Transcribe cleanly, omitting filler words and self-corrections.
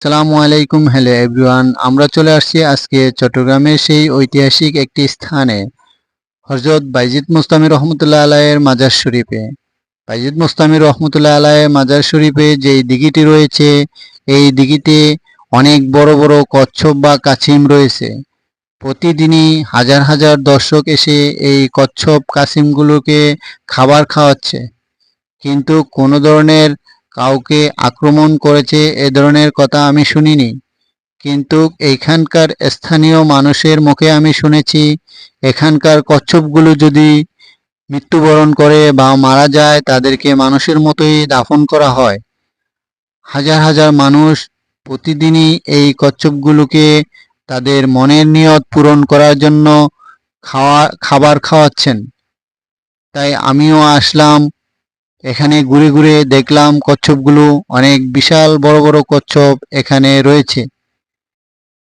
আসসালামু আলাইকুম, hello everyone. আমরা চলে আসছি আজকে চট্টগ্রামের সেই ঐতিহাসিক একটি স্থানে, হযরত বায়জিদ মুস্তামি রহমতুল্লাহ আলাইয়ের মাজার শরীফে। বায়জিদ মুস্তামি রহমতুল্লাহ আলাইয়ের মাজার শরীফে যেই দিঘিটি রয়েছে, এই দিঘিতে অনেক বড় বড় কচ্ছপ বা কাছিম রয়েছে। প্রতিদিনই হাজার হাজার দর্শক এসে এই কচ্ছপ কাছিমগুলোকে খাবার খাওয়াচ্ছে, কিন্তু কোনো ধরনের কাউকে আক্রমণ করেছে এ ধরনের কথা আমি শুনিনি। কিন্তু এইখানকার স্থানীয় মানুষের মুখে আমি শুনেছি, এখানকার কচ্ছপগুলো যদি মৃত্যুবরণ করে বা মারা যায়, তাদেরকে মানুষের মতোই দাফন করা হয়। হাজার হাজার মানুষ প্রতিদিনই এই কচ্ছপগুলোকে তাদের মনের নিয়ত পূরণ করার জন্য খাবার খাওয়াচ্ছেন। তাই আমিও আসলাম, এখানে ঘুরে ঘুরে দেখলাম কচ্ছপগুলো, অনেক বিশাল বড় বড় কচ্ছপ এখানে রয়েছে।